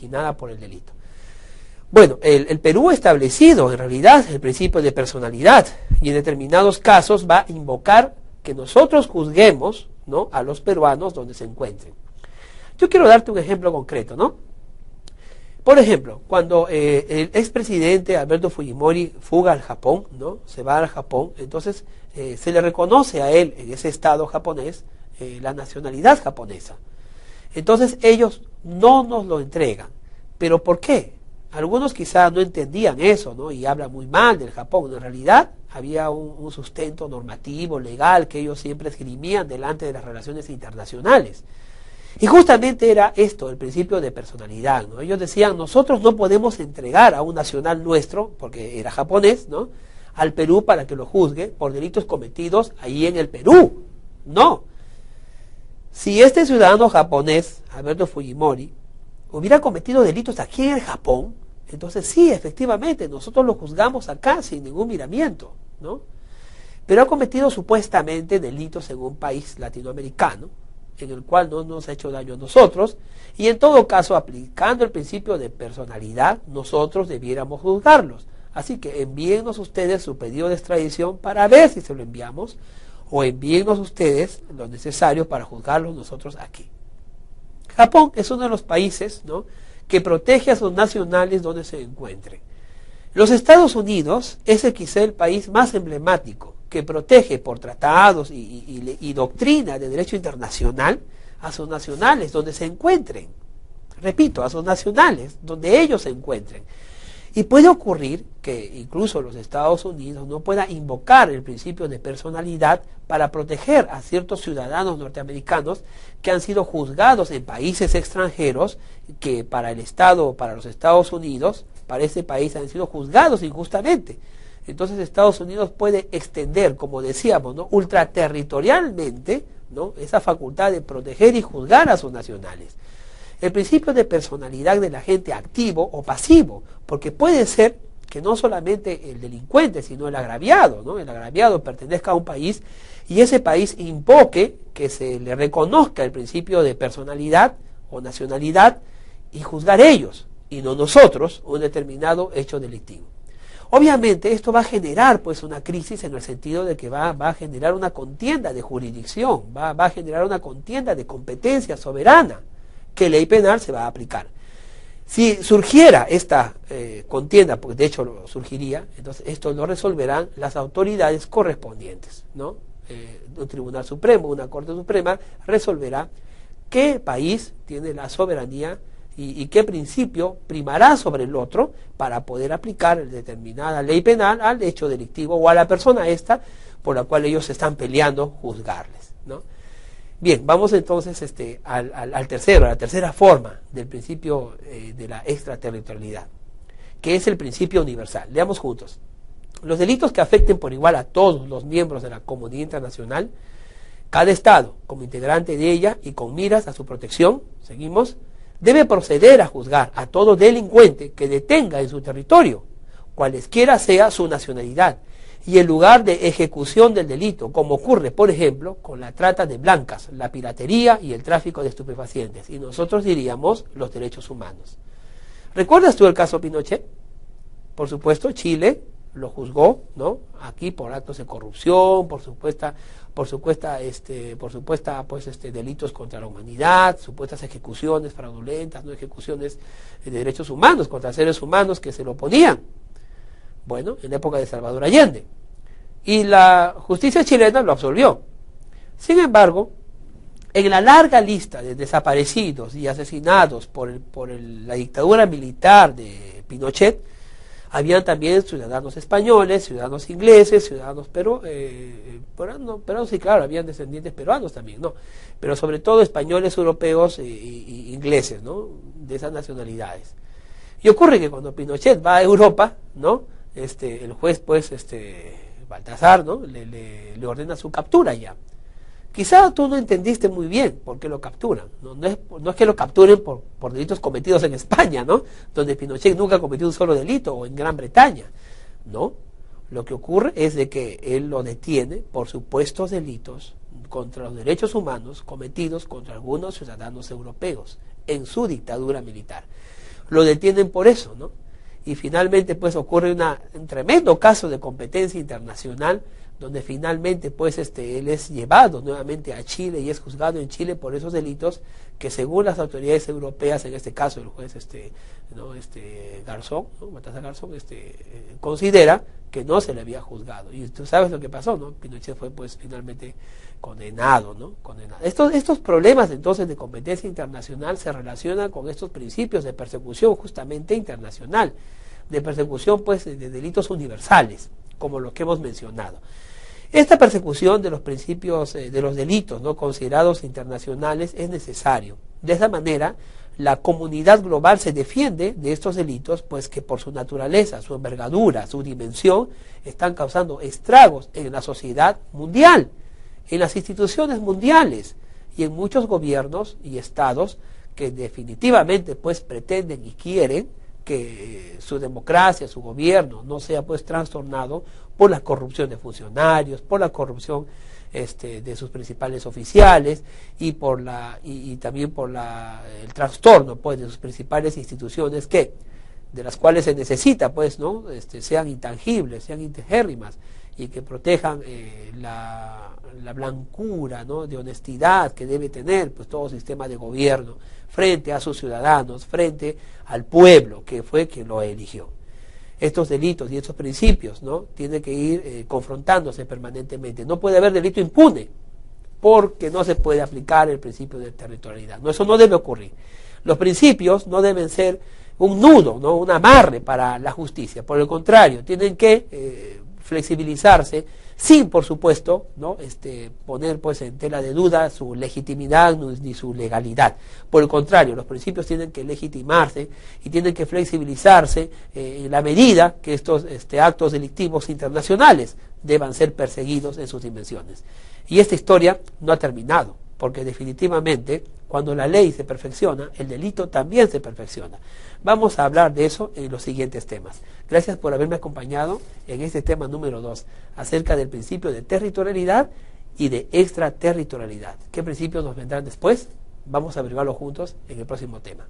inquinada por el delito. Bueno, el Perú ha establecido en realidad el principio de personalidad y en determinados casos va a invocar que nosotros juzguemos, ¿no?, a los peruanos donde se encuentren. Yo quiero darte un ejemplo concreto, ¿no? Por ejemplo, cuando el expresidente Alberto Fujimori fuga al Japón, ¿no?, se va al Japón, entonces se le reconoce a él en ese estado japonés la nacionalidad japonesa. Entonces ellos no nos lo entregan. ¿Pero por qué? Algunos quizás no entendían eso, ¿no?, y hablan muy mal del Japón. En realidad había un sustento normativo, legal, que ellos siempre esgrimían delante de las relaciones internacionales. Y justamente era esto, el principio de personalidad, ¿no? Ellos decían, nosotros no podemos entregar a un nacional nuestro, porque era japonés, ¿no?, al Perú para que lo juzgue por delitos cometidos ahí en el Perú. No. Si este ciudadano japonés, Alberto Fujimori, hubiera cometido delitos aquí en el Japón, entonces sí, efectivamente, nosotros lo juzgamos acá sin ningún miramiento, ¿no? Pero ha cometido supuestamente delitos en un país latinoamericano, en el cual no nos ha hecho daño a nosotros, y en todo caso, aplicando el principio de personalidad, nosotros debiéramos juzgarlos. Así que envíennos ustedes su pedido de extradición para ver si se lo enviamos, o envíennos ustedes lo necesario para juzgarlos nosotros aquí. Japón es uno de los países, ¿no?, que protege a sus nacionales donde se encuentren. Los Estados Unidos es quizá el país más emblemático, que protege por tratados y doctrina de derecho internacional a sus nacionales donde se encuentren. Repito, a sus nacionales donde ellos se encuentren. Y puede ocurrir que incluso los Estados Unidos no pueda invocar el principio de personalidad para proteger a ciertos ciudadanos norteamericanos que han sido juzgados en países extranjeros, que para el Estado, para los Estados Unidos, para ese país han sido juzgados injustamente. Entonces Estados Unidos puede extender, como decíamos, ¿no?, ultraterritorialmente, ¿no?, esa facultad de proteger y juzgar a sus nacionales. El principio de personalidad del agente activo o pasivo, porque puede ser que no solamente el delincuente, sino el agraviado, ¿no?, el agraviado pertenezca a un país y ese país invoque que se le reconozca el principio de personalidad o nacionalidad y juzgar ellos, y no nosotros, un determinado hecho delictivo. Obviamente esto va a generar pues una crisis en el sentido de que va a generar una contienda de jurisdicción, va a generar una contienda de competencia soberana, que ley penal se va a aplicar. Si surgiera esta contienda, porque de hecho lo surgiría, entonces esto lo resolverán las autoridades correspondientes, ¿no? Un tribunal supremo, una corte suprema, resolverá qué país tiene la soberanía y qué principio primará sobre el otro para poder aplicar determinada ley penal al hecho delictivo o a la persona esta por la cual ellos están peleando juzgarles, ¿no? Bien, vamos entonces a la tercera forma del principio de la extraterritorialidad, que es el principio universal. Leamos juntos. Los delitos que afecten por igual a todos los miembros de la comunidad internacional, cada Estado, como integrante de ella y con miras a su protección, seguimos, debe proceder a juzgar a todo delincuente que detenga en su territorio, cualesquiera sea su nacionalidad, y el lugar de ejecución del delito, como ocurre, por ejemplo, con la trata de blancas, la piratería y el tráfico de estupefacientes, y nosotros diríamos los derechos humanos. ¿Recuerdas tú el caso Pinochet? Por supuesto, Chile lo juzgó, ¿no?, aquí por actos de corrupción, por supuesta delitos contra la humanidad, supuestas ejecuciones fraudulentas, no ejecuciones de derechos humanos contra seres humanos que se lo oponían. Bueno, en la época de Salvador Allende. Y la justicia chilena lo absolvió. Sin embargo, en la larga lista de desaparecidos y asesinados por la dictadura militar de Pinochet, habían también ciudadanos españoles, ciudadanos ingleses, ciudadanos peruanos, sí, claro, habían descendientes peruanos también, ¿no? Pero sobre todo españoles, europeos e ingleses, ¿no?, de esas nacionalidades. Y ocurre que cuando Pinochet va a Europa, ¿no?, el juez, pues, Baltasar, ¿no?, le ordena su captura ya. Quizá tú no entendiste muy bien por qué lo capturan. No es que lo capturen por delitos cometidos en España, ¿no?, donde Pinochet nunca cometió un solo delito, o en Gran Bretaña. No, lo que ocurre es de que él lo detiene por supuestos delitos contra los derechos humanos cometidos contra algunos ciudadanos europeos en su dictadura militar. lo detienen por eso, ¿no? Y finalmente pues ocurre un tremendo caso de competencia internacional, donde finalmente pues él es llevado nuevamente a Chile y es juzgado en Chile por esos delitos que según las autoridades europeas, en este caso el juez Garzón, ¿no? Baltasar Garzón, considera que no se le había juzgado. Y tú sabes lo que pasó, ¿no? Pinochet fue pues finalmente condenado, ¿no? Condenado. Estos problemas entonces de competencia internacional se relacionan con estos principios de persecución justamente internacional, de persecución pues de delitos universales, como los que hemos mencionado. Esta persecución de los principios de los delitos, ¿no?, considerados internacionales es necesario. De esa manera, la comunidad global se defiende de estos delitos, pues que por su naturaleza, su envergadura, su dimensión, están causando estragos en la sociedad mundial, en las instituciones mundiales y en muchos gobiernos y estados que definitivamente pues pretenden y quieren que su democracia, su gobierno no sea pues trastornado por la corrupción de funcionarios, por la corrupción de sus principales oficiales y por también por el trastorno pues de sus principales instituciones de las cuales se necesita pues no sean intangibles, sean integérrimas y que protejan la blancura, ¿no?, de honestidad que debe tener pues todo sistema de gobierno frente a sus ciudadanos, frente al pueblo que fue quien lo eligió. Estos delitos y estos principios, ¿no?, tienen que ir confrontándose permanentemente. No puede haber delito impune porque no se puede aplicar el principio de territorialidad. No, eso no debe ocurrir. Los principios no deben ser un nudo, ¿no?, un amarre para la justicia. Por el contrario, tienen que flexibilizarse sin, por supuesto, ¿no?, poner pues en tela de duda su legitimidad ni su legalidad. Por el contrario, los principios tienen que legitimarse y tienen que flexibilizarse en la medida que estos actos delictivos internacionales deban ser perseguidos en sus dimensiones. Y esta historia no ha terminado, porque definitivamente cuando la ley se perfecciona, el delito también se perfecciona. Vamos a hablar de eso en los siguientes temas. Gracias por haberme acompañado en este tema número 2, acerca del principio de territorialidad y de extraterritorialidad. ¿Qué principios nos vendrán después? Vamos a averiguarlo juntos en el próximo tema.